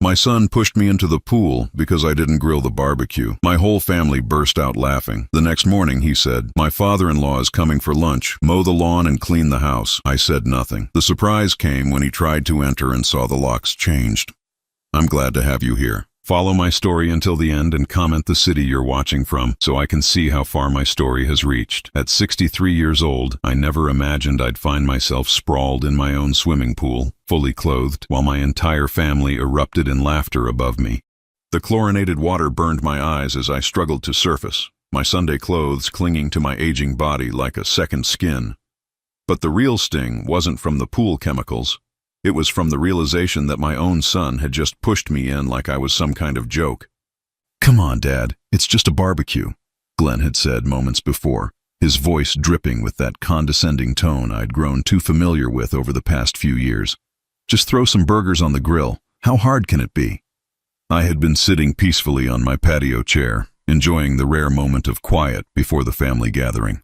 My son pushed me into the pool because I didn't grill the barbecue. My whole family burst out laughing. The next morning, he said, "My father-in-law is coming for lunch. Mow the lawn and clean the house." I said nothing. The surprise came when he tried to enter and saw the locks changed. I'm glad to have you here. Follow my story until the end and comment the city you're watching from so I can see how far my story has reached. At 63 years old, I never imagined I'd find myself sprawled in my own swimming pool, fully clothed, while my entire family erupted in laughter above me. The chlorinated water burned my eyes as I struggled to surface, my Sunday clothes clinging to my aging body like a second skin. But the real sting wasn't from the pool chemicals. It was from the realization that my own son had just pushed me in like I was some kind of joke. "Come on, Dad, it's just a barbecue," Glenn had said moments before, his voice dripping with that condescending tone I'd grown too familiar with over the past few years. "Just throw some burgers on the grill. How hard can it be?" I had been sitting peacefully on my patio chair, enjoying the rare moment of quiet before the family gathering.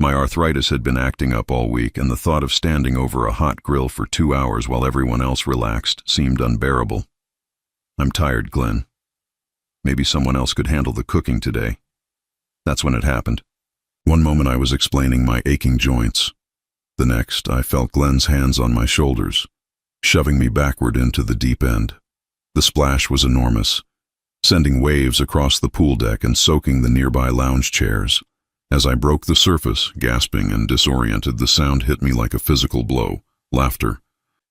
My arthritis had been acting up all week, and the thought of standing over a hot grill for 2 hours while everyone else relaxed seemed unbearable. "I'm tired, Glenn. Maybe someone else could handle the cooking today." That's when it happened. One moment I was explaining my aching joints. The next, I felt Glenn's hands on my shoulders, shoving me backward into the deep end. The splash was enormous, sending waves across the pool deck and soaking the nearby lounge chairs. As I broke the surface, gasping and disoriented, the sound hit me like a physical blow. Laughter.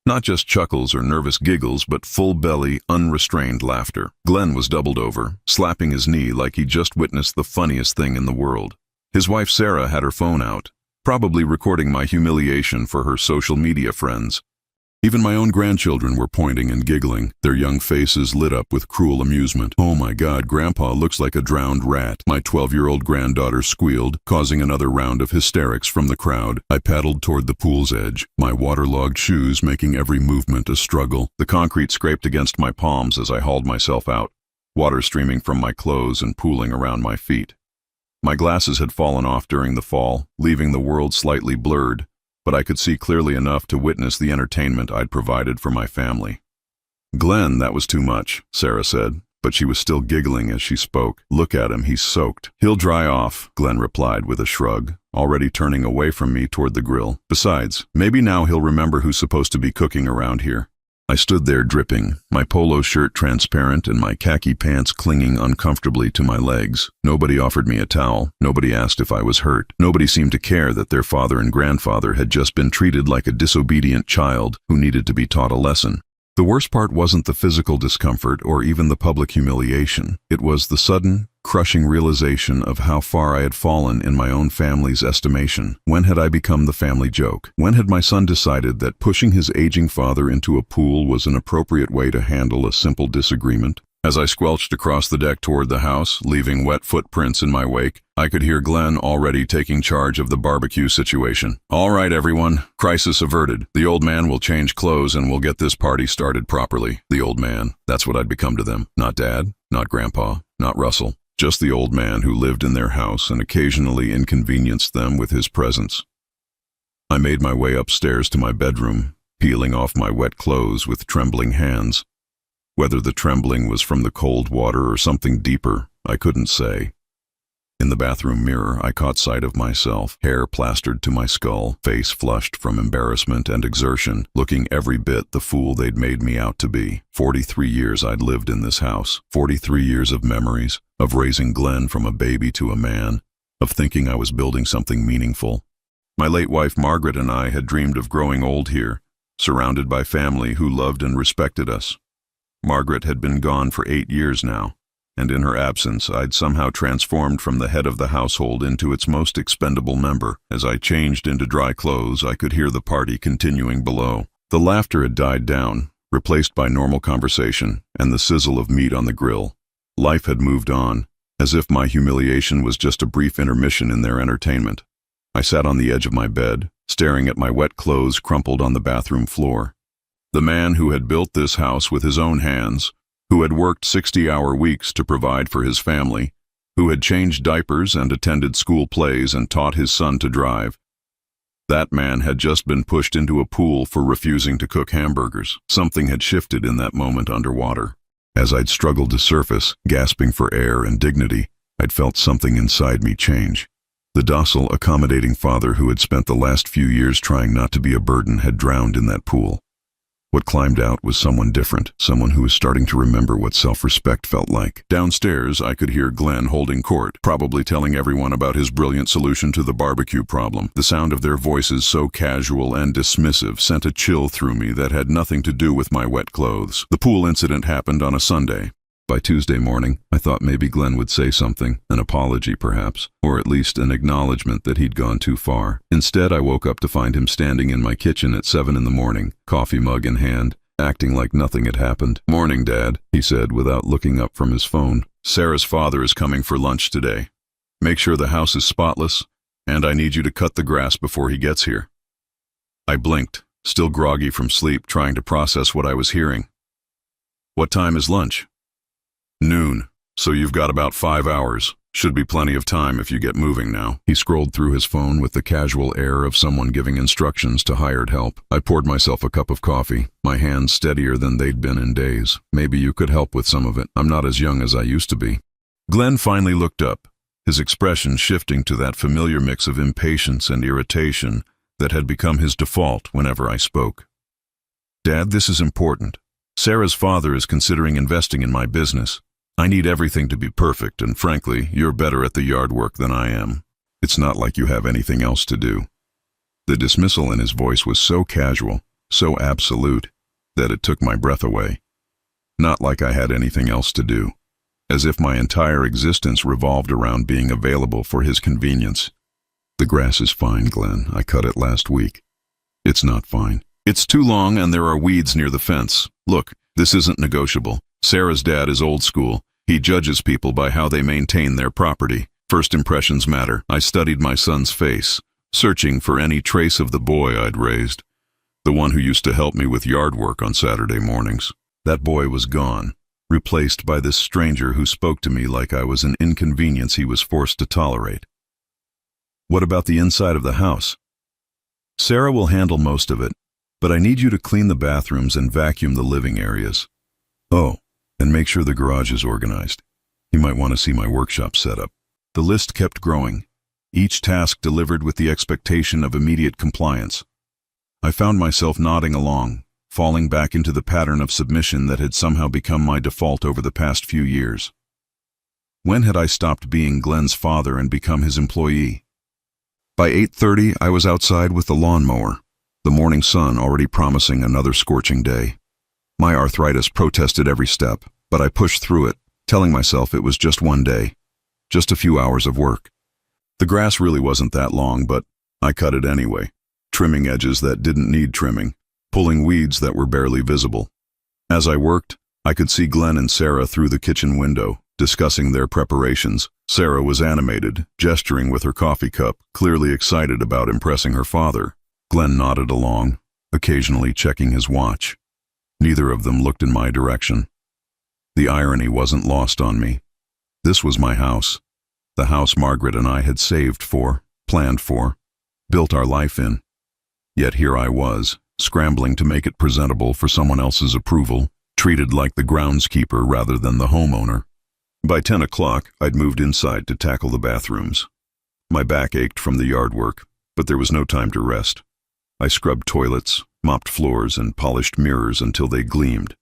Not just chuckles or nervous giggles, but full-belly, unrestrained laughter. Glenn was doubled over, slapping his knee like he just witnessed the funniest thing in the world. His wife Sarah had her phone out, probably recording my humiliation for her social media friends. Even my own grandchildren were pointing and giggling, their young faces lit up with cruel amusement. "Oh my God, Grandpa looks like a drowned rat," my 12-year-old granddaughter squealed, causing another round of hysterics from the crowd. I paddled toward the pool's edge, my waterlogged shoes making every movement a struggle. The concrete scraped against my palms as I hauled myself out, water streaming from my clothes and pooling around my feet. My glasses had fallen off during the fall, leaving the world slightly blurred, but I could see clearly enough to witness the entertainment I'd provided for my family. "Glenn, that was too much," Sarah said, but she was still giggling as she spoke. "Look at him, he's soaked." "He'll dry off," Glenn replied with a shrug, already turning away from me toward the grill. "Besides, maybe now he'll remember who's supposed to be cooking around here." I stood there dripping, my polo shirt transparent and my khaki pants clinging uncomfortably to my legs. Nobody offered me a towel. Nobody asked if I was hurt. Nobody seemed to care that their father and grandfather had just been treated like a disobedient child who needed to be taught a lesson. The worst part wasn't the physical discomfort or even the public humiliation. It was the sudden, crushing realization of how far I had fallen in my own family's estimation. When had I become the family joke? When had my son decided that pushing his aging father into a pool was an appropriate way to handle a simple disagreement? As I squelched across the deck toward the house, leaving wet footprints in my wake, I could hear Glenn already taking charge of the barbecue situation. "All right, everyone, crisis averted. The old man will change clothes and we'll get this party started properly." The old man, that's what I'd become to them. Not Dad, not Grandpa, not Russell. Just the old man who lived in their house and occasionally inconvenienced them with his presence. I made my way upstairs to my bedroom, peeling off my wet clothes with trembling hands. Whether the trembling was from the cold water or something deeper, I couldn't say. In the bathroom mirror, I caught sight of myself, hair plastered to my skull, face flushed from embarrassment and exertion, looking every bit the fool they'd made me out to be. 43 years I'd lived in this house, 43 years of memories, of raising Glenn from a baby to a man, of thinking I was building something meaningful. My late wife Margaret and I had dreamed of growing old here, surrounded by family who loved and respected us. Margaret had been gone for 8 years now, and in her absence I'd somehow transformed from the head of the household into its most expendable member. As I changed into dry clothes, I could hear the party continuing below. The laughter had died down, replaced by normal conversation and the sizzle of meat on the grill. Life had moved on, as if my humiliation was just a brief intermission in their entertainment. I sat on the edge of my bed, staring at my wet clothes crumpled on the bathroom floor. The man who had built this house with his own hands, who had worked 60-hour weeks to provide for his family, who had changed diapers and attended school plays and taught his son to drive, That man had just been pushed into a pool for refusing to cook hamburgers. Something had shifted in that moment underwater. As I'd struggled to surface, gasping for air and dignity, I'd felt something inside me change. The docile, accommodating father who had spent the last few years trying not to be a burden had drowned in that pool. What climbed out was someone different, someone who was starting to remember what self-respect felt like. Downstairs, I could hear Glenn holding court, probably telling everyone about his brilliant solution to the barbecue problem. The sound of their voices, so casual and dismissive, sent a chill through me that had nothing to do with my wet clothes. The pool incident happened on a Sunday. By Tuesday morning, I thought maybe Glenn would say something, an apology perhaps, or at least an acknowledgement that he'd gone too far. Instead, I woke up to find him standing in my kitchen at 7 in the morning, coffee mug in hand, acting like nothing had happened. "Morning, Dad," he said without looking up from his phone. "Sarah's father is coming for lunch today. Make sure the house is spotless, and I need you to cut the grass before he gets here." I blinked, still groggy from sleep, trying to process what I was hearing. "What time is lunch?" "Noon, so you've got about 5 hours. Should be plenty of time if you get moving now." He scrolled through his phone with the casual air of someone giving instructions to hired help. I poured myself a cup of coffee, my hands steadier than they'd been in days. "Maybe you could help with some of it. I'm not as young as I used to be." Glenn finally looked up, his expression shifting to that familiar mix of impatience and irritation that had become his default whenever I spoke. "Dad, this is important. Sarah's father is considering investing in my business. I need everything to be perfect, and frankly, you're better at the yard work than I am. It's not like you have anything else to do." The dismissal in his voice was so casual, so absolute, that it took my breath away. Not like I had anything else to do. As if my entire existence revolved around being available for his convenience. "The grass is fine, Glenn. I cut it last week." "It's not fine. It's too long and there are weeds near the fence. Look, this isn't negotiable. Sarah's dad is old school. He judges people by how they maintain their property. First impressions matter." I studied my son's face, searching for any trace of the boy I'd raised, the one who used to help me with yard work on Saturday mornings. That boy was gone, replaced by this stranger who spoke to me like I was an inconvenience he was forced to tolerate. "What about the inside of the house?" "Sarah will handle most of it, but I need you to clean the bathrooms and vacuum the living areas. Oh, and make sure the garage is organized. You might want to see my workshop setup." The list kept growing, each task delivered with the expectation of immediate compliance. I found myself nodding along, falling back into the pattern of submission that had somehow become my default over the past few years. When had I stopped being Glenn's father and become his employee? By 8:30, I was outside with the lawnmower, the morning sun already promising another scorching day. My arthritis protested every step, but I pushed through it, telling myself it was just one day, just a few hours of work. The grass really wasn't that long, but I cut it anyway, trimming edges that didn't need trimming, pulling weeds that were barely visible. As I worked, I could see Glenn and Sarah through the kitchen window, discussing their preparations. Sarah was animated, gesturing with her coffee cup, clearly excited about impressing her father. Glenn nodded along, occasionally checking his watch. Neither of them looked in my direction. The irony wasn't lost on me. This was my house, the house Margaret and I had saved for, planned for, built our life in. Yet here I was, scrambling to make it presentable for someone else's approval, treated like the groundskeeper rather than the homeowner. By 10 o'clock, I'd moved inside to tackle the bathrooms. My back ached from the yard work, but there was no time to rest. I scrubbed toilets, mopped floors, and polished mirrors until they gleamed.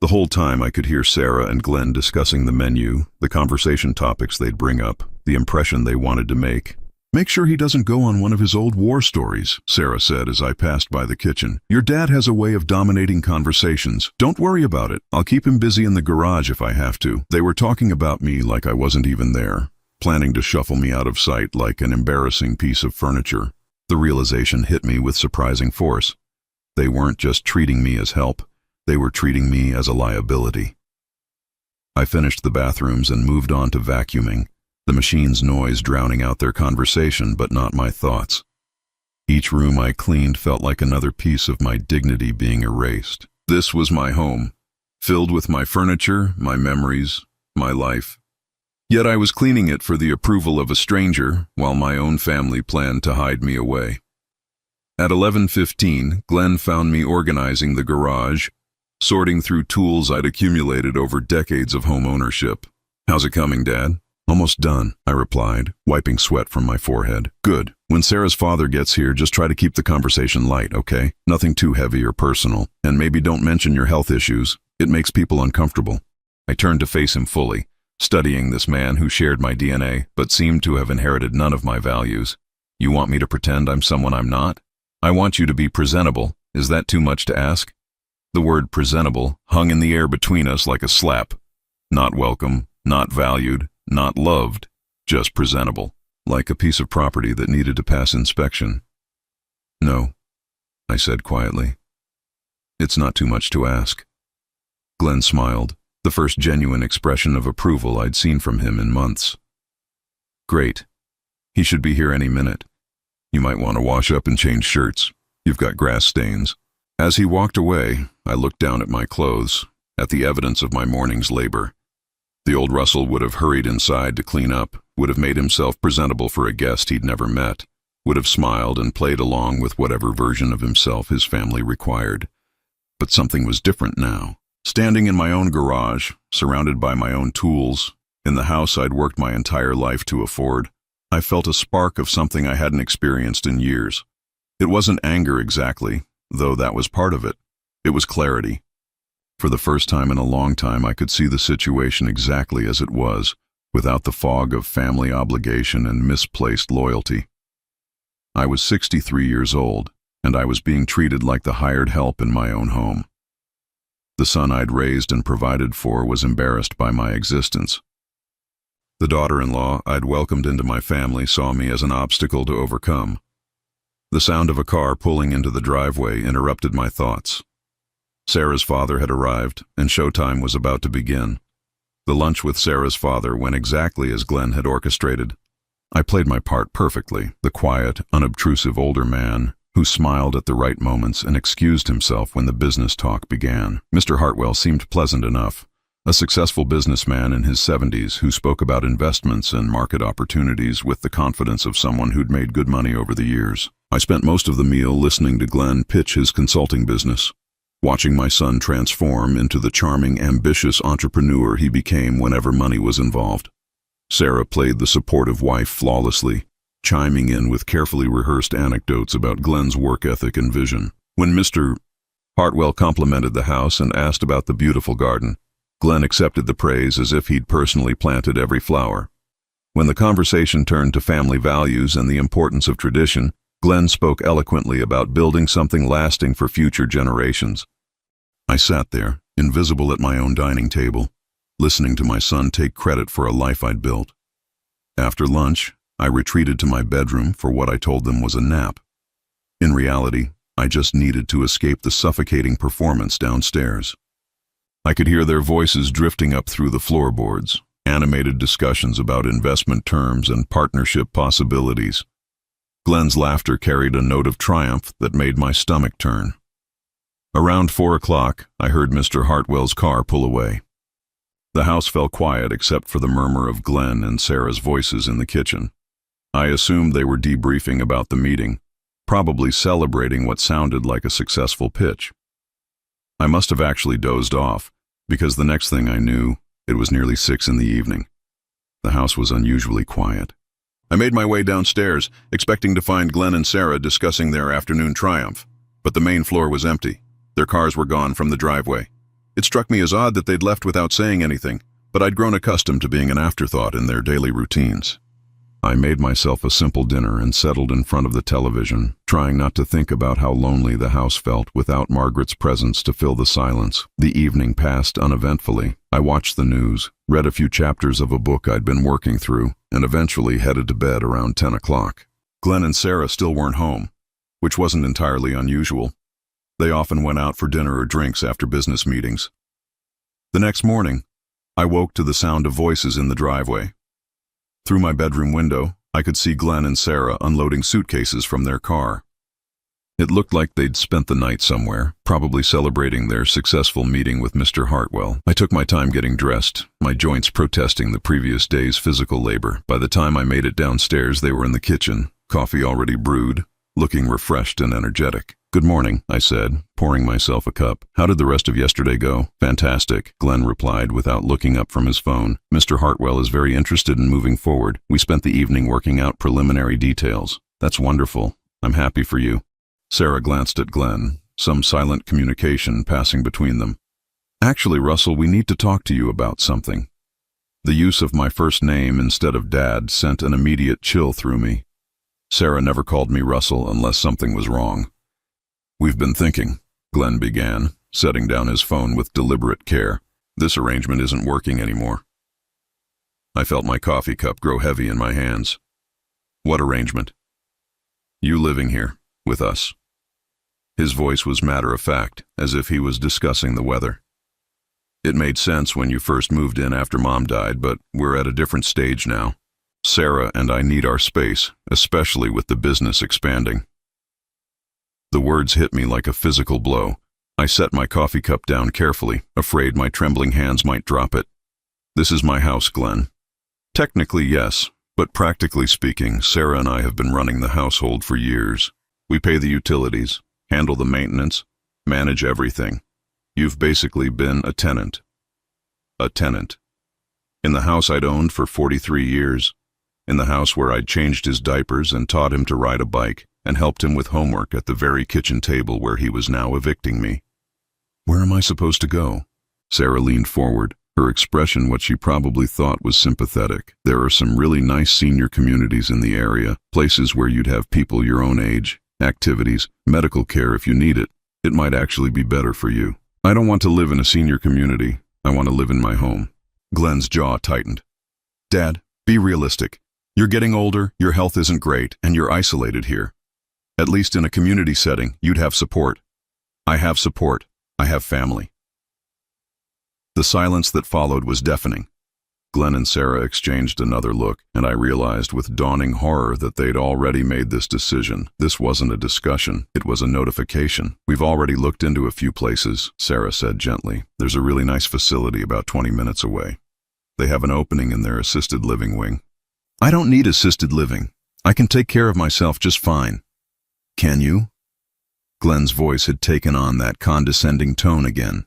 The whole time I could hear Sarah and Glenn discussing the menu, the conversation topics they'd bring up, the impression they wanted to make. "Make sure he doesn't go on one of his old war stories," Sarah said as I passed by the kitchen. "Your dad has a way of dominating conversations. Don't worry about it. I'll keep him busy in the garage if I have to." They were talking about me like I wasn't even there, planning to shuffle me out of sight like an embarrassing piece of furniture. The realization hit me with surprising force. They weren't just treating me as help, they were treating me as a liability. I finished the bathrooms and moved on to vacuuming, the machine's noise drowning out their conversation but not my thoughts. Each room I cleaned felt like another piece of my dignity being erased. This was my home, filled with my furniture, my memories, my life. Yet I was cleaning it for the approval of a stranger, while my own family planned to hide me away. At 11:15, Glenn found me organizing the garage, sorting through tools I'd accumulated over decades of home ownership. "How's it coming, Dad?" "Almost done," I replied, wiping sweat from my forehead. "Good. When Sarah's father gets here, just try to keep the conversation light, okay? Nothing too heavy or personal, and maybe don't mention your health issues. It makes people uncomfortable." I turned to face him fully, studying this man who shared my DNA but seemed to have inherited none of my values. "You want me to pretend I'm someone I'm not? I want you to be presentable. Is that too much to ask?" The word presentable hung in the air between us like a slap. Not welcome, not valued, not loved, just presentable, like a piece of property that needed to pass inspection. "No," I said quietly. "It's not too much to ask." Glenn smiled, the first genuine expression of approval I'd seen from him in months. "Great. He should be here any minute. You might want to wash up and change shirts. You've got grass stains." As he walked away, I looked down at my clothes, at the evidence of my morning's labor. The old Russell would have hurried inside to clean up, would have made himself presentable for a guest he'd never met, would have smiled and played along with whatever version of himself his family required. But something was different now. Standing in my own garage, surrounded by my own tools, in the house I'd worked my entire life to afford, I felt a spark of something I hadn't experienced in years. It wasn't anger exactly, though that was part of it. It was clarity. For the first time in a long time, I could see the situation exactly as it was, without the fog of family obligation and misplaced loyalty. I was 63 years old, and I was being treated like the hired help in my own home. The son I'd raised and provided for was embarrassed by my existence. The daughter-in-law I'd welcomed into my family saw me as an obstacle to overcome. The sound of a car pulling into the driveway interrupted my thoughts. Sarah's father had arrived, and showtime was about to begin. The lunch with Sarah's father went exactly as Glenn had orchestrated. I played my part perfectly, the quiet, unobtrusive older man who smiled at the right moments and excused himself when the business talk began. Mr. Hartwell seemed pleasant enough, a successful businessman in his 70s who spoke about investments and market opportunities with the confidence of someone who'd made good money over the years. I spent most of the meal listening to Glenn pitch his consulting business, watching my son transform into the charming, ambitious entrepreneur he became whenever money was involved. Sarah played the supportive wife flawlessly, chiming in with carefully rehearsed anecdotes about Glenn's work ethic and vision. When Mr. Hartwell complimented the house and asked about the beautiful garden, Glenn accepted the praise as if he'd personally planted every flower. When the conversation turned to family values and the importance of tradition, Glenn spoke eloquently about building something lasting for future generations. I sat there, invisible at my own dining table, listening to my son take credit for a life I'd built. After lunch, I retreated to my bedroom for what I told them was a nap. In reality, I just needed to escape the suffocating performance downstairs. I could hear their voices drifting up through the floorboards, animated discussions about investment terms and partnership possibilities. Glenn's laughter carried a note of triumph that made my stomach turn. Around 4 o'clock, I heard Mr. Hartwell's car pull away. The house fell quiet except for the murmur of Glenn and Sarah's voices in the kitchen. I assumed they were debriefing about the meeting, probably celebrating what sounded like a successful pitch. I must have actually dozed off, because the next thing I knew, it was nearly 6 in the evening. The house was unusually quiet. I made my way downstairs, expecting to find Glenn and Sarah discussing their afternoon triumph, but the main floor was empty. Their cars were gone from the driveway. It struck me as odd that they'd left without saying anything, but I'd grown accustomed to being an afterthought in their daily routines. I made myself a simple dinner and settled in front of the television, trying not to think about how lonely the house felt without Margaret's presence to fill the silence. The evening passed uneventfully. I watched the news, read a few chapters of a book I'd been working through, and eventually headed to bed around 10 o'clock. Glenn and Sarah still weren't home, which wasn't entirely unusual. They often went out for dinner or drinks after business meetings. The next morning, I woke to the sound of voices in the driveway. Through my bedroom window, I could see Glenn and Sarah unloading suitcases from their car. It looked like they'd spent the night somewhere, probably celebrating their successful meeting with Mr. Hartwell. I took my time getting dressed, my joints protesting the previous day's physical labor. By the time I made it downstairs, they were in the kitchen, coffee already brewed, looking refreshed and energetic. "Good morning," I said, pouring myself a cup. "How did the rest of yesterday go?" "Fantastic," Glenn replied without looking up from his phone. "Mr. Hartwell is very interested in moving forward. We spent the evening working out preliminary details." "That's wonderful. I'm happy for you." Sarah glanced at Glenn, some silent communication passing between them. "Actually, Russell, we need to talk to you about something." The use of my first name instead of Dad sent an immediate chill through me. Sarah never called me Russell unless something was wrong. "We've been thinking," Glenn began, setting down his phone with deliberate care. "This arrangement isn't working anymore." I felt my coffee cup grow heavy in my hands. "What arrangement?" "You living here, with us." His voice was matter-of-fact, as if he was discussing the weather. "It made sense when you first moved in after Mom died, but we're at a different stage now. Sarah and I need our space, especially with the business expanding." The words hit me like a physical blow. I set my coffee cup down carefully, afraid my trembling hands might drop it. "This is my house, Glenn." "Technically, yes, but practically speaking, Sarah and I have been running the household for years. We pay the utilities, handle the maintenance, manage everything. You've basically been a tenant." A tenant. In the house I'd owned for 43 years. In the house where I'd changed his diapers and taught him to ride a bike and helped him with homework at the very kitchen table where he was now evicting me. "Where am I supposed to go?" Sarah leaned forward, her expression what she probably thought was sympathetic. "There are some really nice senior communities in the area, places where you'd have people your own age, activities, medical care if you need it. It might actually be better for you." "I don't want to live in a senior community. I want to live in my home." Glenn's jaw tightened. "Dad, be realistic. You're getting older, your health isn't great, and you're isolated here. At least in a community setting, you'd have support." "I have support. I have family." The silence that followed was deafening. Glenn and Sarah exchanged another look, and I realized with dawning horror that they'd already made this decision. This wasn't a discussion, it was a notification. "We've already looked into a few places," Sarah said gently. "There's a really nice facility about 20 minutes away. They have an opening in their assisted living wing." "I don't need assisted living. I can take care of myself just fine." "Can you?" Glenn's voice had taken on that condescending tone again.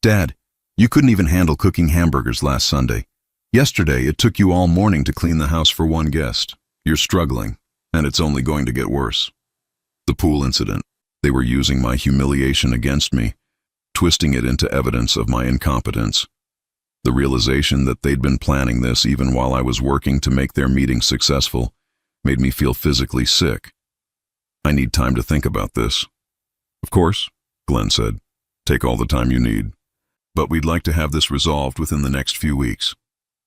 "Dad, you couldn't even handle cooking hamburgers last Sunday. Yesterday, it took you all morning to clean the house for one guest. You're struggling, and it's only going to get worse." The pool incident. They were using my humiliation against me, twisting it into evidence of my incompetence. The realization that they'd been planning this even while I was working to make their meeting successful made me feel physically sick. "I need time to think about this." "Of course," Glenn said. "Take all the time you need. But we'd like to have this resolved within the next few weeks.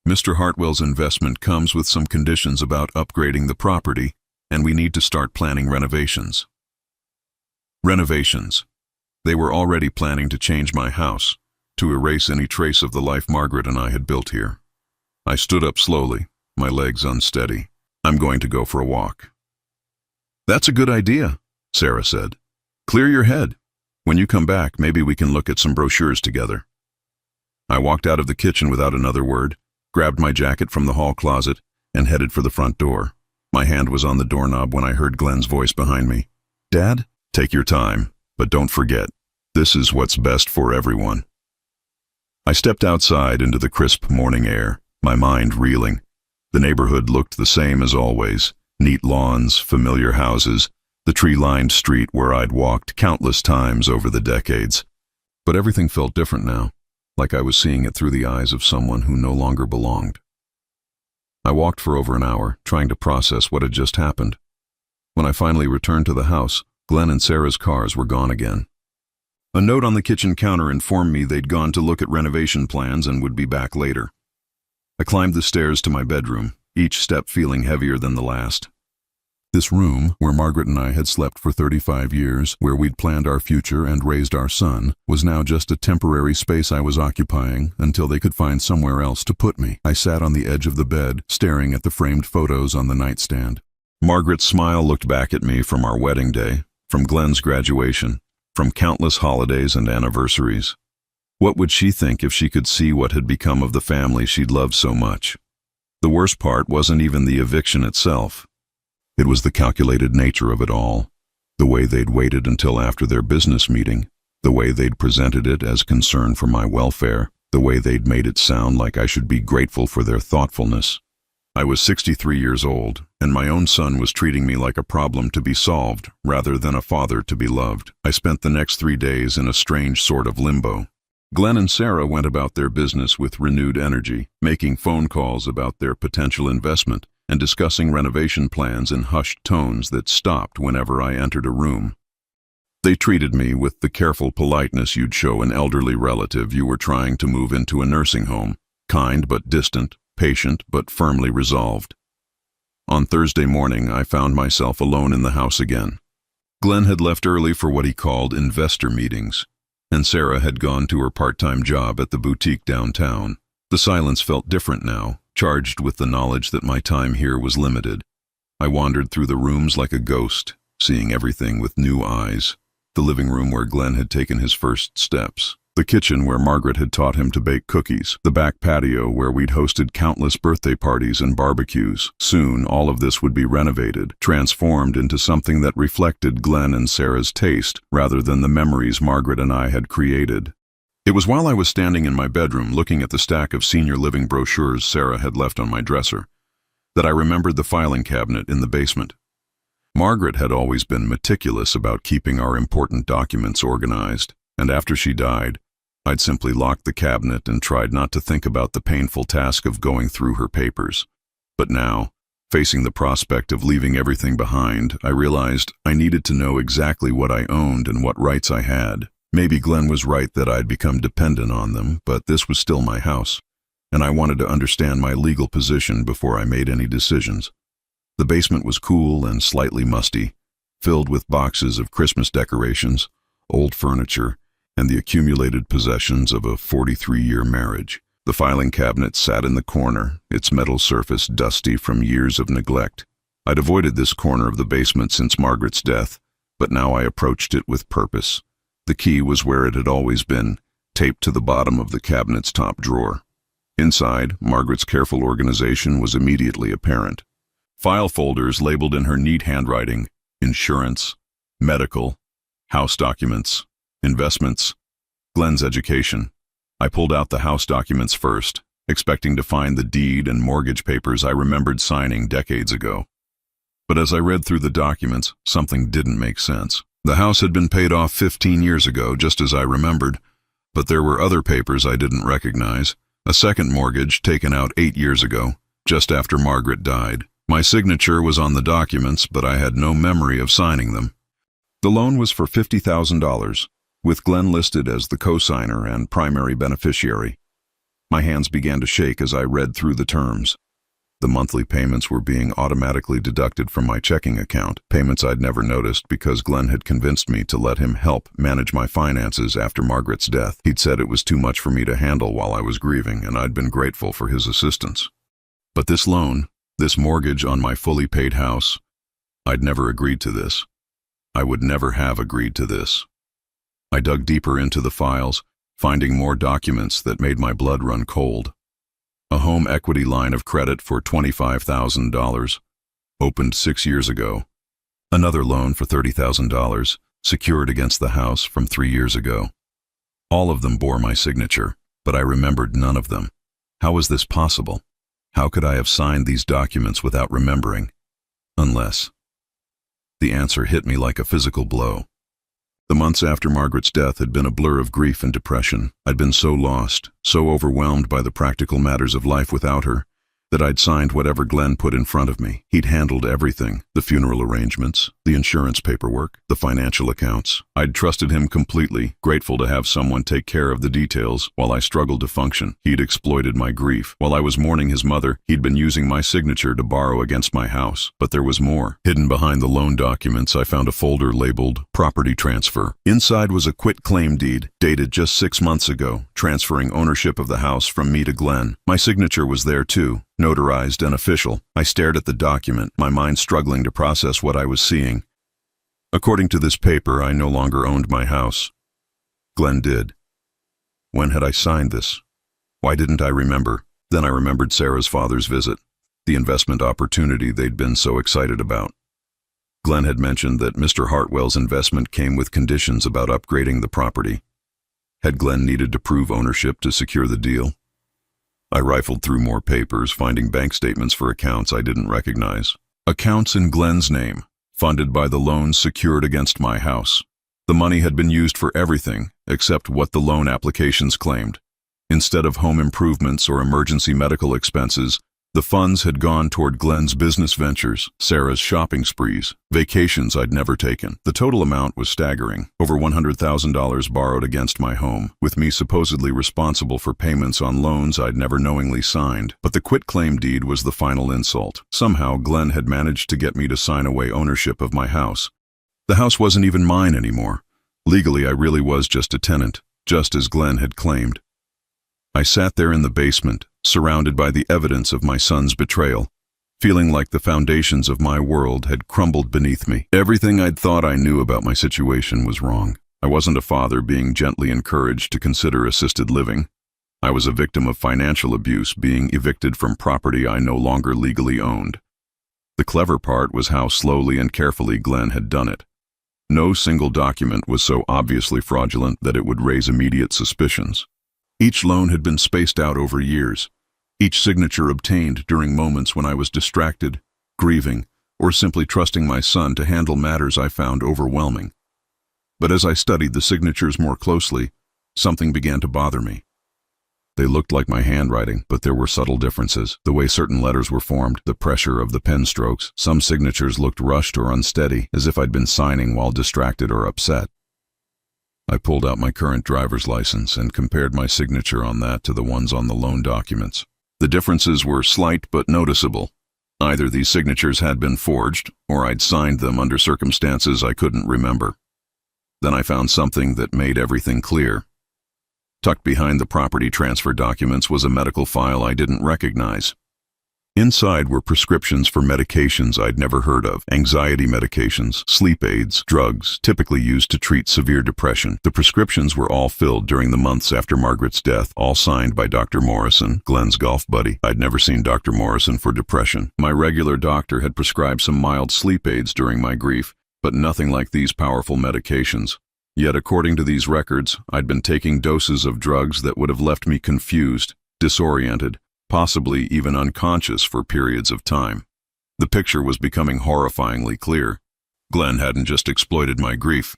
Mr. Hartwell's investment comes with some conditions about upgrading the property, and we need to start planning renovations." Renovations. They were already planning to change my house, to erase any trace of the life Margaret and I had built here. I stood up slowly, my legs unsteady. "I'm going to go for a walk." "That's a good idea," Sarah said. "Clear your head. When you come back, maybe we can look at some brochures together." I walked out of the kitchen without another word, grabbed my jacket from the hall closet, and headed for the front door. My hand was on the doorknob when I heard Glenn's voice behind me. "Dad, take your time, but don't forget, this is what's best for everyone." I stepped outside into the crisp morning air, my mind reeling. The neighborhood looked the same as always. Neat lawns, familiar houses, the tree-lined street where I'd walked countless times over the decades. But everything felt different now, like I was seeing it through the eyes of someone who no longer belonged. I walked for over an hour, trying to process what had just happened. When I finally returned to the house, Glenn and Sarah's cars were gone again. A note on the kitchen counter informed me they'd gone to look at renovation plans and would be back later. I climbed the stairs to my bedroom, each step feeling heavier than the last. This room, where Margaret and I had slept for 35 years, where we'd planned our future and raised our son, was now just a temporary space I was occupying until they could find somewhere else to put me. I sat on the edge of the bed, staring at the framed photos on the nightstand. Margaret's smile looked back at me from our wedding day, from Glenn's graduation, from countless holidays and anniversaries. What would she think if she could see what had become of the family she'd loved so much? The worst part wasn't even the eviction itself. It was the calculated nature of it all, The way they'd waited until after their business meeting, the way they'd presented it as concern for my welfare, the way they'd made it sound like I should be grateful for their thoughtfulness. I was 63 years old, and my own son was treating me like a problem to be solved rather than a father to be loved. I spent the next 3 days in a strange sort of limbo. Glenn and Sarah went about their business with renewed energy, making phone calls about their potential investment and discussing renovation plans in hushed tones that stopped whenever I entered a room. They treated me with the careful politeness you'd show an elderly relative you were trying to move into a nursing home, kind but distant, patient but firmly resolved. On Thursday morning, I found myself alone in the house again. Glenn had left early for what he called investor meetings, and Sarah had gone to her part-time job at the boutique downtown. The silence felt different now, charged with the knowledge that my time here was limited. I wandered through the rooms like a ghost, seeing everything with new eyes. The living room where Glenn had taken his first steps, the kitchen where Margaret had taught him to bake cookies, the back patio where we'd hosted countless birthday parties and barbecues. Soon, all of this would be renovated, transformed into something that reflected Glenn and Sarah's taste rather than the memories Margaret and I had created. It was while I was standing in my bedroom looking at the stack of senior living brochures Sarah had left on my dresser that I remembered the filing cabinet in the basement. Margaret had always been meticulous about keeping our important documents organized, and after she died, I'd simply locked the cabinet and tried not to think about the painful task of going through her papers. But now, facing the prospect of leaving everything behind, I realized I needed to know exactly what I owned and what rights I had. Maybe Glenn was right that I'd become dependent on them, but this was still my house, and I wanted to understand my legal position before I made any decisions. The basement was cool and slightly musty, filled with boxes of Christmas decorations, old furniture, and the accumulated possessions of a 43-year marriage. The filing cabinet sat in the corner, its metal surface dusty from years of neglect. I'd avoided this corner of the basement since Margaret's death, but now I approached it with purpose. The key was where it had always been, taped to the bottom of the cabinet's top drawer. Inside, Margaret's careful organization was immediately apparent. File folders labeled in her neat handwriting: insurance, medical, house documents, investments, Glenn's education. I pulled out the house documents first, expecting to find the deed and mortgage papers I remembered signing decades ago. But as I read through the documents, something didn't make sense. The house had been paid off 15 years ago, just as I remembered, but there were other papers I didn't recognize. A second mortgage taken out 8 years ago, just after Margaret died. My signature was on the documents, but I had no memory of signing them. The loan was for $50,000, with Glenn listed as the co-signer and primary beneficiary. My hands began to shake as I read through the terms. The monthly payments were being automatically deducted from my checking account, payments I'd never noticed because Glenn had convinced me to let him help manage my finances after Margaret's death. He'd said it was too much for me to handle while I was grieving, and I'd been grateful for his assistance. But this loan, this mortgage on my fully paid house, I'd never agreed to this. I would never have agreed to this. I dug deeper into the files, finding more documents that made my blood run cold. A home equity line of credit for $25,000, opened 6 years ago. Another loan for $30,000, secured against the house from 3 years ago. All of them bore my signature, but I remembered none of them. How was this possible? How could I have signed these documents without remembering? Unless. The answer hit me like a physical blow. The months after Margaret's death had been a blur of grief and depression. I'd been so lost, so overwhelmed by the practical matters of life without her, that I'd signed whatever Glenn put in front of me. He'd handled everything, the funeral arrangements, the insurance paperwork, the financial accounts. I'd trusted him completely, grateful to have someone take care of the details while I struggled to function. He'd exploited my grief. While I was mourning his mother, he'd been using my signature to borrow against my house. But there was more. Hidden behind the loan documents, I found a folder labeled Property Transfer. Inside was a quitclaim deed, dated just 6 months ago, transferring ownership of the house from me to Glenn. My signature was there too, notarized and official. I stared at the document, my mind struggling to process what I was seeing. According to this paper, I no longer owned my house. Glenn did. When had I signed this? Why didn't I remember? Then I remembered Sarah's father's visit, the investment opportunity they'd been so excited about. Glenn had mentioned that Mr. Hartwell's investment came with conditions about upgrading the property. Had Glenn needed to prove ownership to secure the deal? I rifled through more papers, finding bank statements for accounts I didn't recognize. Accounts in Glenn's name, funded by the loans secured against my house. The money had been used for everything except what the loan applications claimed. Instead of home improvements or emergency medical expenses, the funds had gone toward Glenn's business ventures, Sarah's shopping sprees, vacations I'd never taken. The total amount was staggering, over $100,000 borrowed against my home, with me supposedly responsible for payments on loans I'd never knowingly signed. But the quitclaim deed was the final insult. Somehow, Glenn had managed to get me to sign away ownership of my house. The house wasn't even mine anymore. Legally, I really was just a tenant, just as Glenn had claimed. I sat there in the basement, surrounded by the evidence of my son's betrayal, feeling like the foundations of my world had crumbled beneath me. Everything I'd thought I knew about my situation was wrong. I wasn't a father being gently encouraged to consider assisted living. I was a victim of financial abuse, being evicted from property I no longer legally owned. The clever part was how slowly and carefully Glenn had done it. No single document was so obviously fraudulent that it would raise immediate suspicions. Each loan had been spaced out over years, each signature obtained during moments when I was distracted, grieving, or simply trusting my son to handle matters I found overwhelming. But as I studied the signatures more closely, something began to bother me. They looked like my handwriting, but there were subtle differences. The way certain letters were formed, the pressure of the pen strokes. Some signatures looked rushed or unsteady, as if I'd been signing while distracted or upset. I pulled out my current driver's license and compared my signature on that to the ones on the loan documents. The differences were slight but noticeable. Either these signatures had been forged, or I'd signed them under circumstances I couldn't remember. Then I found something that made everything clear. Tucked behind the property transfer documents was a medical file I didn't recognize. Inside were prescriptions for medications I'd never heard of, anxiety medications, sleep aids, drugs, typically used to treat severe depression. The prescriptions were all filled during the months after Margaret's death, all signed by Dr. Morrison, Glenn's golf buddy. I'd never seen Dr. Morrison for depression. My regular doctor had prescribed some mild sleep aids during my grief, but nothing like these powerful medications. Yet according to these records, I'd been taking doses of drugs that would have left me confused, disoriented, possibly even unconscious for periods of time. The picture was becoming horrifyingly clear. Glenn hadn't just exploited my grief.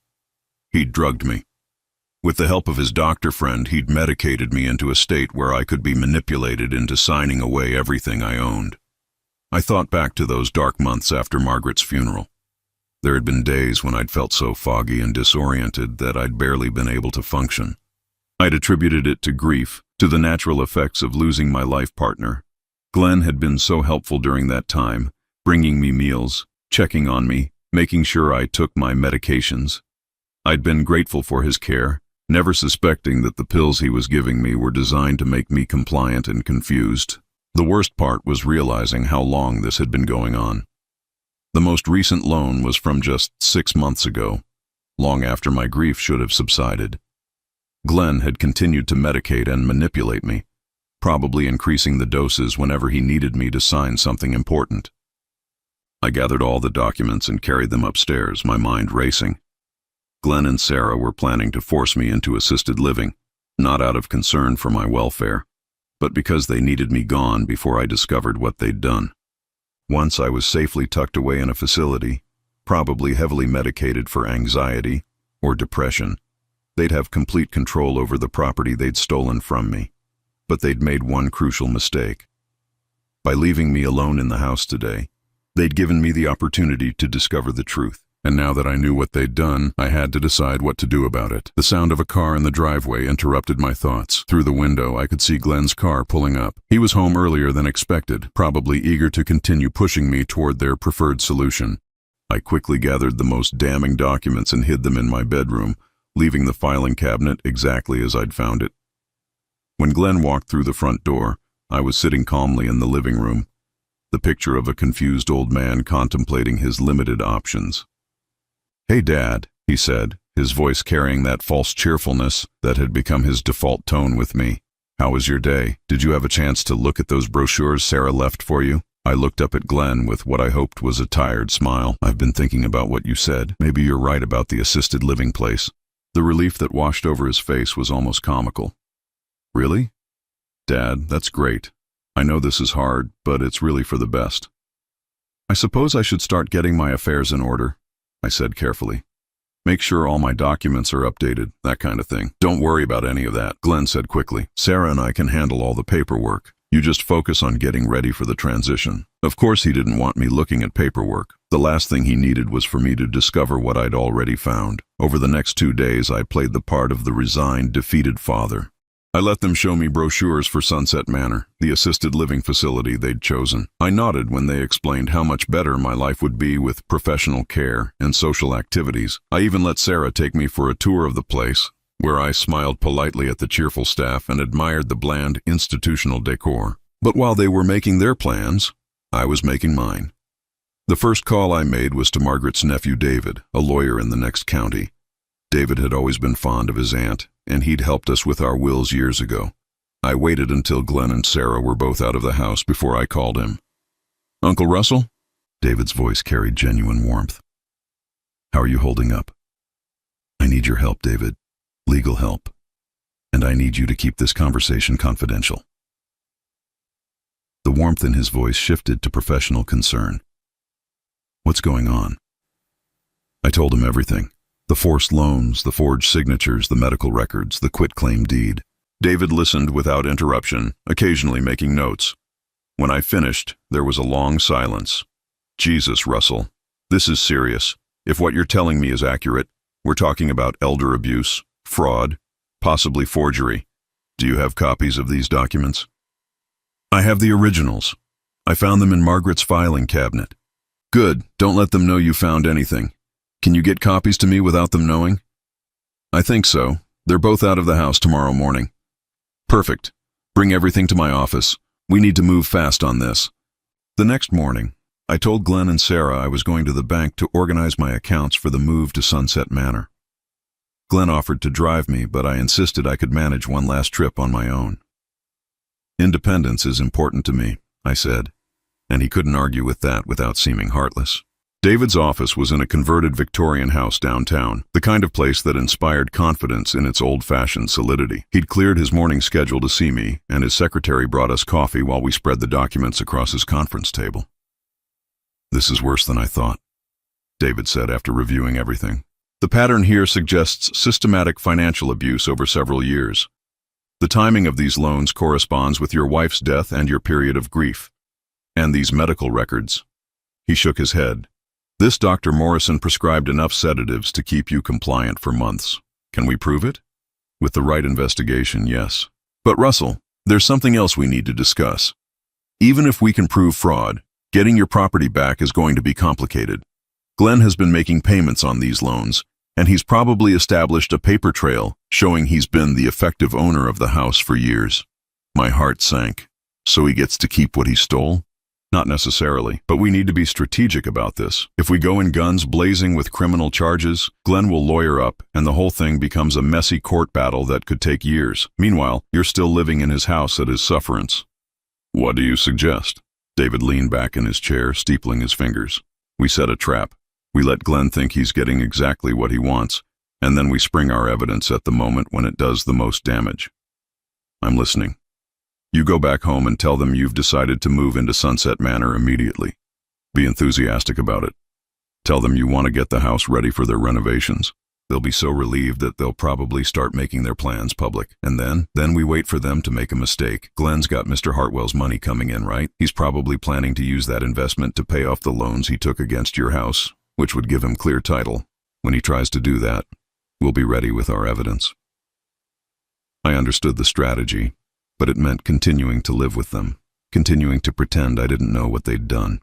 He'd drugged me. With the help of his doctor friend, he'd medicated me into a state where I could be manipulated into signing away everything I owned. I thought back to those dark months after Margaret's funeral. There had been days when I'd felt so foggy and disoriented that I'd barely been able to function. I'd attributed it to grief, to the natural effects of losing my life partner. Glenn had been so helpful during that time, bringing me meals, checking on me, making sure I took my medications. I'd been grateful for his care, never suspecting that the pills he was giving me were designed to make me compliant and confused. The worst part was realizing how long this had been going on. The most recent loan was from just 6 months ago, long after my grief should have subsided. Glenn had continued to medicate and manipulate me, probably increasing the doses whenever he needed me to sign something important. I gathered all the documents and carried them upstairs, my mind racing. Glenn and Sarah were planning to force me into assisted living, not out of concern for my welfare, but because they needed me gone before I discovered what they'd done. Once I was safely tucked away in a facility, probably heavily medicated for anxiety or depression, they'd have complete control over the property they'd stolen from me. But they'd made one crucial mistake. By leaving me alone in the house today, they'd given me the opportunity to discover the truth. And now that I knew what they'd done, I had to decide what to do about it. The sound of a car in the driveway interrupted my thoughts. Through the window, I could see Glenn's car pulling up. He was home earlier than expected, probably eager to continue pushing me toward their preferred solution. I quickly gathered the most damning documents and hid them in my bedroom, leaving the filing cabinet exactly as I'd found it. When Glenn walked through the front door, I was sitting calmly in the living room, the picture of a confused old man contemplating his limited options. "Hey, Dad," he said, his voice carrying that false cheerfulness that had become his default tone with me. "How was your day? Did you have a chance to look at those brochures Sarah left for you?" I looked up at Glenn with what I hoped was a tired smile. I've been thinking about what you said. Maybe you're right about the assisted living place. The relief that washed over his face was almost comical. Really? Dad, that's great. I know this is hard, but it's really for the best. I suppose I should start getting my affairs in order, I said carefully. Make sure all my documents are updated, that kind of thing. Don't worry about any of that, Glenn said quickly. Sarah and I can handle all the paperwork. You just focus on getting ready for the transition. Of course he didn't want me looking at paperwork. The last thing he needed was for me to discover what I'd already found. Over the next 2 days, I played the part of the resigned, defeated father. I let them show me brochures for Sunset Manor, the assisted living facility they'd chosen. I nodded when they explained how much better my life would be with professional care and social activities. I even let Sarah take me for a tour of the place, where I smiled politely at the cheerful staff and admired the bland institutional decor. But while they were making their plans, I was making mine. The first call I made was to Margaret's nephew David, a lawyer in the next county. David had always been fond of his aunt, and he'd helped us with our wills years ago. I waited until Glenn and Sarah were both out of the house before I called him. Uncle Russell? David's voice carried genuine warmth. How are you holding up? I need your help, David. Legal help. And I need you to keep this conversation confidential. The warmth in his voice shifted to professional concern. What's going on? I told him everything. The forced loans, the forged signatures, the medical records, the quitclaim deed. David listened without interruption, occasionally making notes. When I finished, there was a long silence. Jesus, Russell, this is serious. If what you're telling me is accurate, we're talking about elder abuse, fraud, possibly forgery. Do you have copies of these documents? I have the originals. I found them in Margaret's filing cabinet. Good, don't let them know you found anything. Can you get copies to me without them knowing? I think so. They're both out of the house tomorrow morning. Perfect. Bring everything to my office. We need to move fast on this. The next morning, I told Glenn and Sarah I was going to the bank to organize my accounts for the move to Sunset Manor. Glenn offered to drive me, but I insisted I could manage one last trip on my own. Independence is important to me, I said, and he couldn't argue with that without seeming heartless. David's office was in a converted Victorian house downtown, the kind of place that inspired confidence in its old-fashioned solidity. He'd cleared his morning schedule to see me, and his secretary brought us coffee while we spread the documents across his conference table. This is worse than I thought, David said after reviewing everything. The pattern here suggests systematic financial abuse over several years. The timing of these loans corresponds with your wife's death and your period of grief. And these medical records. He shook his head. This Dr. Morrison prescribed enough sedatives to keep you compliant for months. Can we prove it? With the right investigation, yes. But Russell, there's something else we need to discuss. Even if we can prove fraud, getting your property back is going to be complicated. Glenn has been making payments on these loans, and he's probably established a paper trail showing he's been the effective owner of the house for years. My heart sank. So he gets to keep what he stole? Not necessarily, but we need to be strategic about this. If we go in guns blazing with criminal charges, Glenn will lawyer up, and the whole thing becomes a messy court battle that could take years. Meanwhile, you're still living in his house at his sufferance. What do you suggest? David leaned back in his chair, steepling his fingers. We set a trap. We let Glenn think he's getting exactly what he wants, and then we spring our evidence at the moment when it does the most damage. I'm listening. You go back home and tell them you've decided to move into Sunset Manor immediately. Be enthusiastic about it. Tell them you want to get the house ready for their renovations. They'll be so relieved that they'll probably start making their plans public. And then we wait for them to make a mistake. Glenn's got Mr. Hartwell's money coming in, right? He's probably planning to use that investment to pay off the loans he took against your house, which would give him clear title. When he tries to do that, we'll be ready with our evidence. I understood the strategy, but it meant continuing to live with them, continuing to pretend I didn't know what they'd done.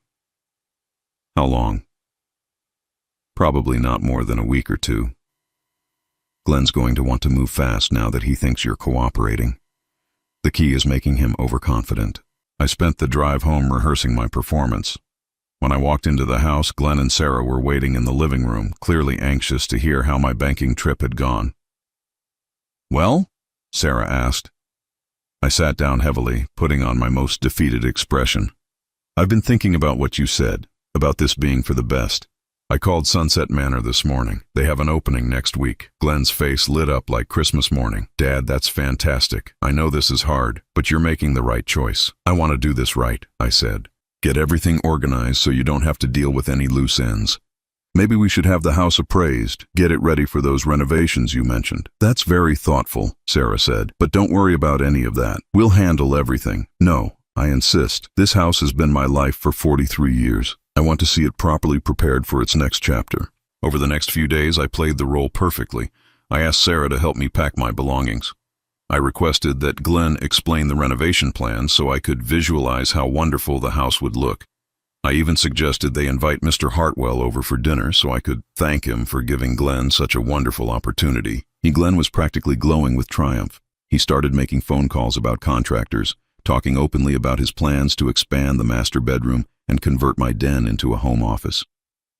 How long? Probably not more than a week or two. Glenn's going to want to move fast now that he thinks you're cooperating. The key is making him overconfident. I spent the drive home rehearsing my performance. When I walked into the house, Glenn and Sarah were waiting in the living room, clearly anxious to hear how my banking trip had gone. Well? Sarah asked. I sat down heavily, putting on my most defeated expression. I've been thinking about what you said, about this being for the best. I called Sunset Manor this morning. They have an opening next week. Glenn's face lit up like Christmas morning. Dad, that's fantastic. I know this is hard, but you're making the right choice. I want to do this right, I said. Get everything organized so you don't have to deal with any loose ends. Maybe we should have the house appraised, get it ready for those renovations you mentioned. That's very thoughtful, Sarah said, but don't worry about any of that. We'll handle everything. No, I insist. This house has been my life for 43 years. I want to see it properly prepared for its next chapter. Over the next few days, I played the role perfectly. I asked Sarah to help me pack my belongings. I requested that Glenn explain the renovation plans so I could visualize how wonderful the house would look. I even suggested they invite Mr. Hartwell over for dinner so I could thank him for giving Glenn such a wonderful opportunity. Glenn was practically glowing with triumph. He started making phone calls about contractors, talking openly about his plans to expand the master bedroom and convert my den into a home office.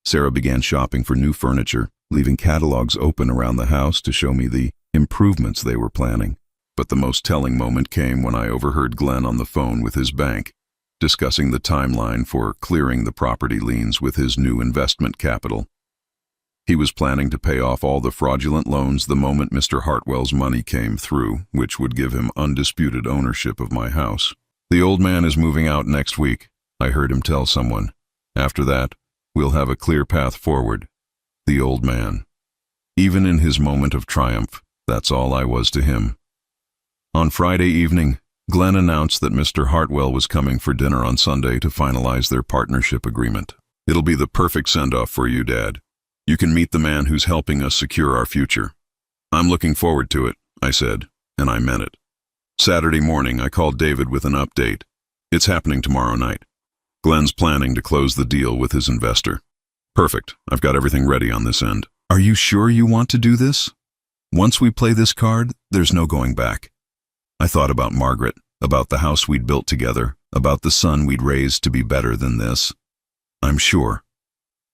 Sarah began shopping for new furniture, leaving catalogs open around the house to show me the improvements they were planning. But the most telling moment came when I overheard Glenn on the phone with his bank, discussing the timeline for clearing the property liens with his new investment capital. He was planning to pay off all the fraudulent loans the moment Mr. Hartwell's money came through, which would give him undisputed ownership of my house. The old man is moving out next week, I heard him tell someone. After that, we'll have a clear path forward. The old man. Even in his moment of triumph, that's all I was to him. On Friday evening, Glenn announced that Mr. Hartwell was coming for dinner on Sunday to finalize their partnership agreement. It'll be the perfect send-off for you, Dad. You can meet the man who's helping us secure our future. I'm looking forward to it, I said, and I meant it. Saturday morning, I called David with an update. It's happening tomorrow night. Glenn's planning to close the deal with his investor. Perfect. I've got everything ready on this end. Are you sure you want to do this? Once we play this card, there's no going back. I thought about Margaret, about the house we'd built together, about the son we'd raised to be better than this. I'm sure.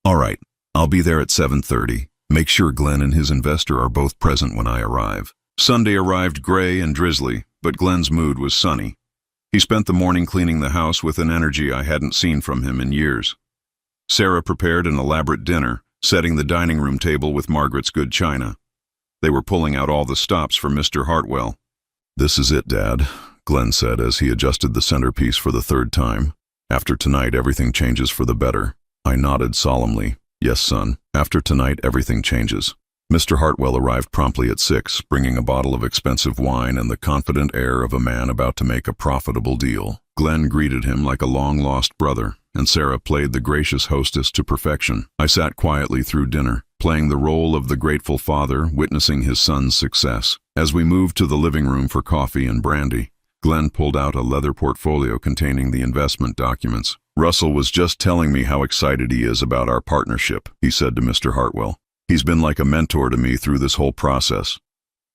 All right, I'll be there at 7:30. Make sure Glenn and his investor are both present when I arrive. Sunday arrived gray and drizzly, but Glenn's mood was sunny. He spent the morning cleaning the house with an energy I hadn't seen from him in years. Sarah prepared an elaborate dinner, setting the dining room table with Margaret's good china. They were pulling out all the stops for Mr. Hartwell. This is it, Dad, Glenn said as he adjusted the centerpiece for the third time. After tonight, everything changes for the better. I nodded solemnly. Yes, son, after tonight, everything changes. Mr. Hartwell arrived promptly at 6, bringing a bottle of expensive wine and the confident air of a man about to make a profitable deal. Glenn greeted him like a long-lost brother, and Sarah played the gracious hostess to perfection. I sat quietly through dinner, playing the role of the grateful father, witnessing his son's success. As we moved to the living room for coffee and brandy, Glenn pulled out a leather portfolio containing the investment documents. Russell was just telling me how excited he is about our partnership, he said to Mr. Hartwell. He's been like a mentor to me through this whole process.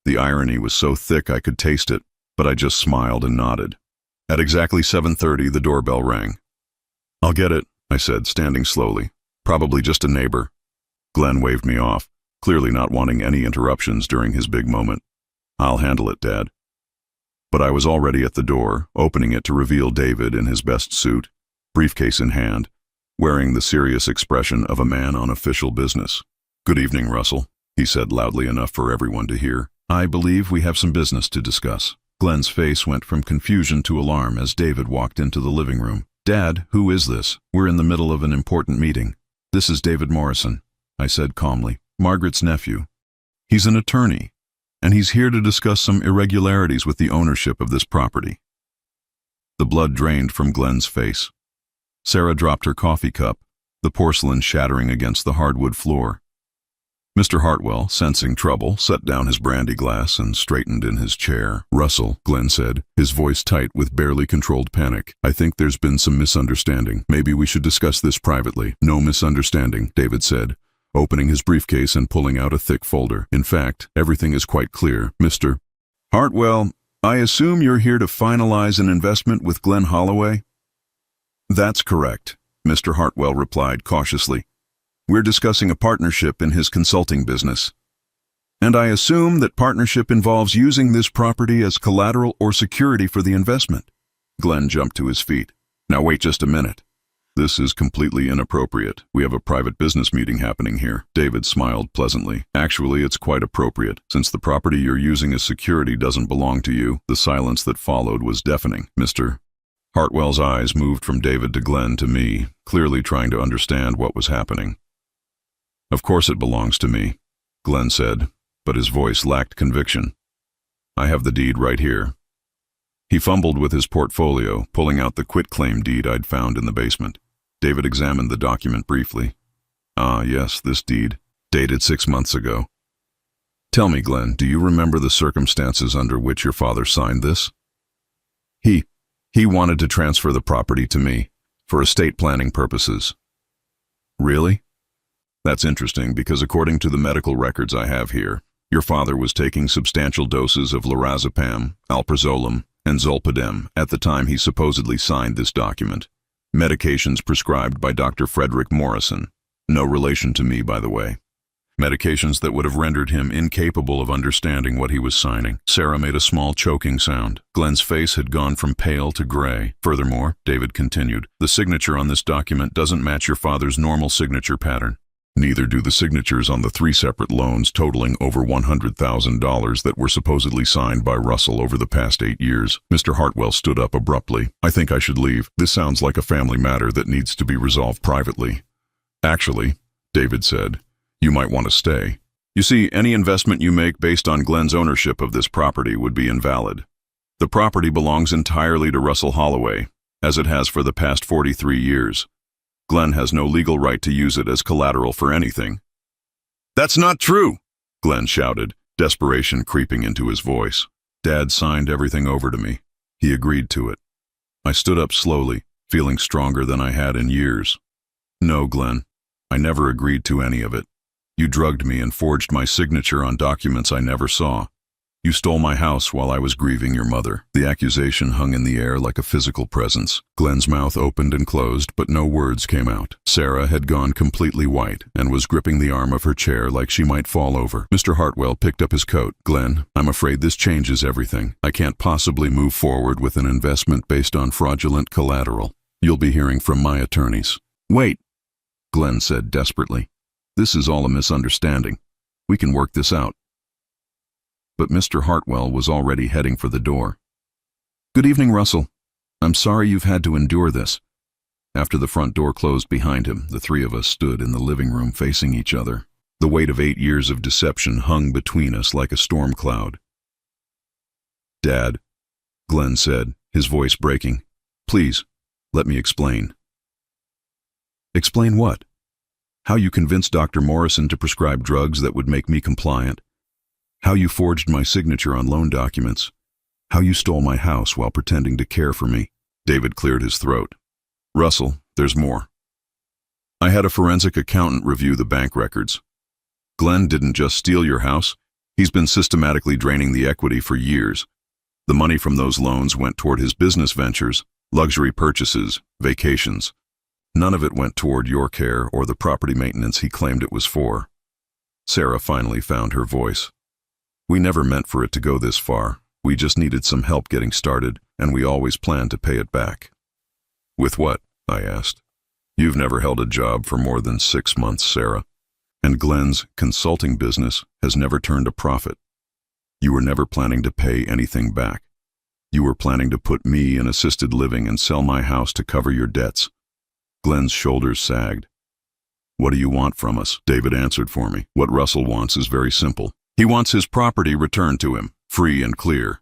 The irony was so thick I could taste it, but I just smiled and nodded. At exactly 7:30, the doorbell rang. I'll get it, I said, standing slowly. Probably just a neighbor. Glenn waved me off, clearly not wanting any interruptions during his big moment. I'll handle it, Dad. But I was already at the door, opening it to reveal David in his best suit, briefcase in hand, wearing the serious expression of a man on official business. Good evening, Russell, he said loudly enough for everyone to hear. I believe we have some business to discuss. Glenn's face went from confusion to alarm as David walked into the living room. Dad, who is this? We're in the middle of an important meeting. This is David Morrison, I said calmly, Margaret's nephew. He's an attorney, and he's here to discuss some irregularities with the ownership of this property. The blood drained from Glenn's face. Sarah dropped her coffee cup, the porcelain shattering against the hardwood floor. Mr. Hartwell, sensing trouble, set down his brandy glass and straightened in his chair. Russell, Glenn said, his voice tight with barely controlled panic. I think there's been some misunderstanding. Maybe we should discuss this privately. No misunderstanding, David said, opening his briefcase and pulling out a thick folder. In fact, everything is quite clear. Mr. Hartwell, I assume you're here to finalize an investment with Glenn Holloway? That's correct, Mr. Hartwell replied cautiously. We're discussing a partnership in his consulting business. And I assume that partnership involves using this property as collateral or security for the investment. Glenn jumped to his feet. Now wait just a minute. This is completely inappropriate. We have a private business meeting happening here. David smiled pleasantly. Actually, it's quite appropriate. Since the property you're using as security doesn't belong to you, the silence that followed was deafening. Mr. Hartwell's eyes moved from David to Glenn to me, clearly trying to understand what was happening. Of course it belongs to me, Glenn said, but his voice lacked conviction. I have the deed right here. He fumbled with his portfolio, pulling out the quitclaim deed I'd found in the basement. David examined the document briefly. Ah, yes, this deed, dated 6 months ago. Tell me, Glenn, do you remember the circumstances under which your father signed this? He wanted to transfer the property to me, for estate planning purposes. Really? That's interesting because according to the medical records I have here, your father was taking substantial doses of lorazepam, alprazolam, and zolpidem at the time he supposedly signed this document. Medications prescribed by Dr. Frederick Morrison. No relation to me, by the way. Medications that would have rendered him incapable of understanding what he was signing. Sarah made a small choking sound. Glenn's face had gone from pale to gray. Furthermore, David continued, the signature on this document doesn't match your father's normal signature pattern. Neither do the signatures on the 3 separate loans totaling over $100,000 that were supposedly signed by Russell over the past 8 years. Mr. Hartwell stood up abruptly. I think I should leave. This sounds like a family matter that needs to be resolved privately. Actually, David said, you might want to stay. You see, any investment you make based on Glenn's ownership of this property would be invalid. The property belongs entirely to Russell Holloway, as it has for the past 43 years. Glenn has no legal right to use it as collateral for anything. That's not true, Glenn shouted, desperation creeping into his voice. Dad signed everything over to me. He agreed to it. I stood up slowly, feeling stronger than I had in years. No, Glenn, I never agreed to any of it. You drugged me and forged my signature on documents I never saw. You stole my house while I was grieving your mother. The accusation hung in the air like a physical presence. Glenn's mouth opened and closed, but no words came out. Sarah had gone completely white and was gripping the arm of her chair like she might fall over. Mr. Hartwell picked up his coat. Glenn, I'm afraid this changes everything. I can't possibly move forward with an investment based on fraudulent collateral. You'll be hearing from my attorneys. Wait, Glenn said desperately. This is all a misunderstanding. We can work this out. But Mr. Hartwell was already heading for the door. Good evening, Russell. I'm sorry you've had to endure this. After the front door closed behind him, the 3 of us stood in the living room facing each other. The weight of 8 years of deception hung between us like a storm cloud. Dad, Glenn said, his voice breaking, please, let me explain. Explain what? How you convinced Dr. Morrison to prescribe drugs that would make me compliant. How you forged my signature on loan documents. How you stole my house while pretending to care for me. David cleared his throat. Russell, there's more. I had a forensic accountant review the bank records. Glenn didn't just steal your house. He's been systematically draining the equity for years. The money from those loans went toward his business ventures, luxury purchases, vacations. None of it went toward your care or the property maintenance he claimed it was for. Sarah finally found her voice. We never meant for it to go this far. We just needed some help getting started, and we always planned to pay it back. With what? I asked. You've never held a job for more than 6 months, Sarah. And Glenn's consulting business has never turned a profit. You were never planning to pay anything back. You were planning to put me in assisted living and sell my house to cover your debts. Glenn's shoulders sagged. What do you want from us? David answered for me. What Russell wants is very simple. He wants his property returned to him, free and clear.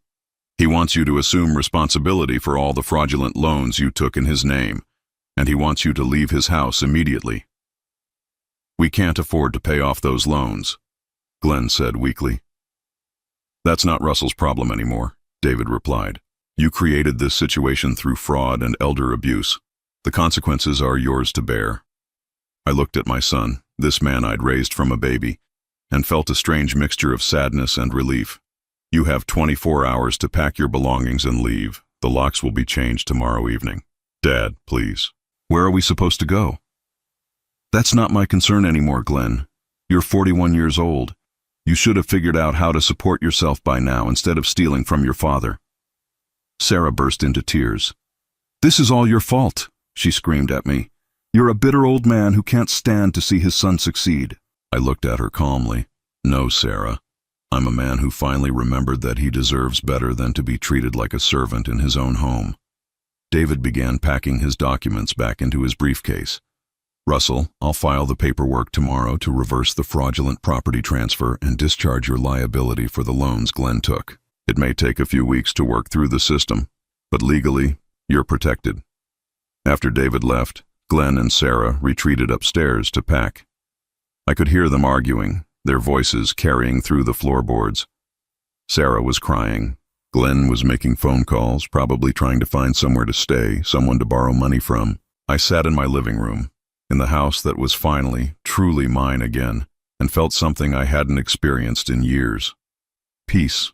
He wants you to assume responsibility for all the fraudulent loans you took in his name, and he wants you to leave his house immediately. We can't afford to pay off those loans, Glenn said weakly. That's not Russell's problem anymore, David replied. You created this situation through fraud and elder abuse. The consequences are yours to bear. I looked at my son, this man I'd raised from a baby, and felt a strange mixture of sadness and relief. You have 24 hours to pack your belongings and leave. The locks will be changed tomorrow evening. Dad, please. Where are we supposed to go? That's not my concern anymore, Glenn. You're 41 years old. You should have figured out how to support yourself by now instead of stealing from your father. Sarah burst into tears. This is all your fault, she screamed at me. You're a bitter old man who can't stand to see his son succeed. I looked at her calmly. No, Sarah. I'm a man who finally remembered that he deserves better than to be treated like a servant in his own home. David began packing his documents back into his briefcase. Russell, I'll file the paperwork tomorrow to reverse the fraudulent property transfer and discharge your liability for the loans Glenn took. It may take a few weeks to work through the system, but legally, you're protected. After David left, Glenn and Sarah retreated upstairs to pack. I could hear them arguing, their voices carrying through the floorboards. Sarah was crying. Glenn was making phone calls, probably trying to find somewhere to stay, someone to borrow money from. I sat in my living room, in the house that was finally, truly mine again, and felt something I hadn't experienced in years. Peace.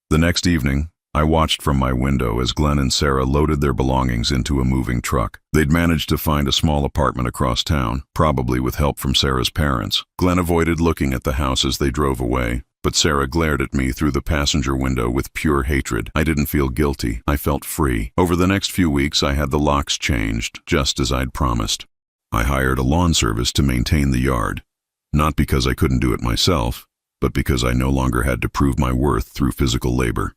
The next evening, I watched from my window as Glenn and Sarah loaded their belongings into a moving truck. They'd managed to find a small apartment across town, probably with help from Sarah's parents. Glenn avoided looking at the house as they drove away, but Sarah glared at me through the passenger window with pure hatred. I didn't feel guilty. I felt free. Over the next few weeks, I had the locks changed, just as I'd promised. I hired a lawn service to maintain the yard, not because I couldn't do it myself, but because I no longer had to prove my worth through physical labor.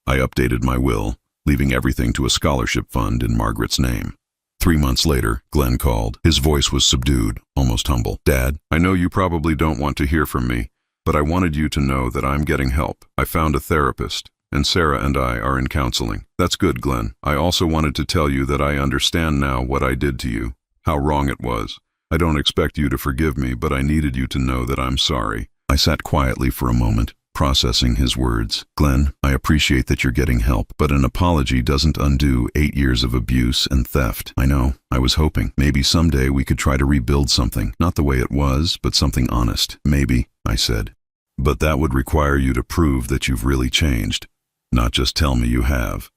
I updated my will, leaving everything to a scholarship fund in Margaret's name. 3 months later, Glenn called. His voice was subdued, almost humble. Dad, I know you probably don't want to hear from me, but I wanted you to know that I'm getting help. I found a therapist, and Sarah and I are in counseling. That's good, Glenn. I also wanted to tell you that I understand now what I did to you, how wrong it was. I don't expect you to forgive me, but I needed you to know that I'm sorry. I sat quietly for a moment, processing his words. Glenn, I appreciate that you're getting help, but an apology doesn't undo 8 years of abuse and theft. I know. I was hoping. Maybe someday we could try to rebuild something. Not the way it was, but something honest. Maybe, I said. But that would require you to prove that you've really changed, not just tell me you have.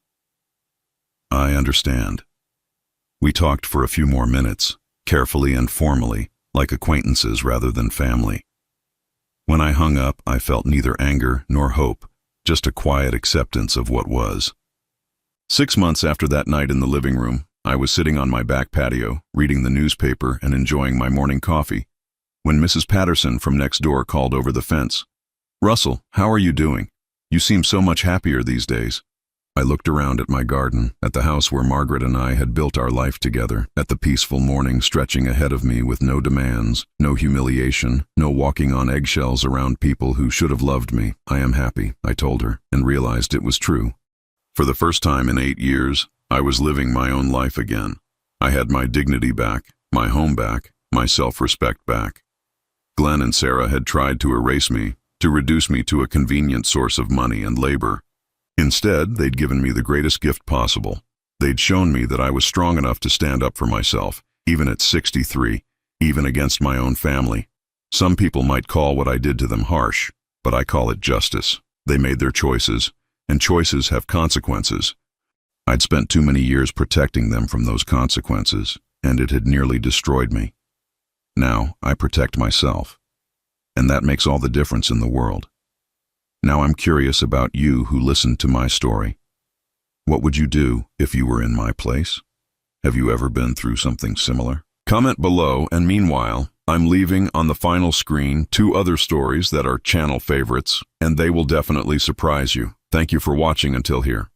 I understand. We talked for a few more minutes, carefully and formally, like acquaintances rather than family. When I hung up, I felt neither anger nor hope, just a quiet acceptance of what was. 6 months after that night in the living room, I was sitting on my back patio, reading the newspaper and enjoying my morning coffee, when Mrs. Patterson from next door called over the fence. Russell, how are you doing? You seem so much happier these days. I looked around at my garden, at the house where Margaret and I had built our life together, at the peaceful morning stretching ahead of me with no demands, no humiliation, no walking on eggshells around people who should have loved me. I am happy, I told her, and realized it was true. For the first time in 8 years, I was living my own life again. I had my dignity back, my home back, my self-respect back. Glenn and Sarah had tried to erase me, to reduce me to a convenient source of money and labor. Instead, they'd given me the greatest gift possible. They'd shown me that I was strong enough to stand up for myself, even at 63, even against my own family. Some people might call what I did to them harsh, but I call it justice. They made their choices, and choices have consequences. I'd spent too many years protecting them from those consequences, and it had nearly destroyed me. Now, I protect myself, and that makes all the difference in the world. Now I'm curious about you who listened to my story. What would you do if you were in my place? Have you ever been through something similar? Comment below, and meanwhile, I'm leaving on the final screen 2 other stories that are channel favorites, and they will definitely surprise you. Thank you for watching until here.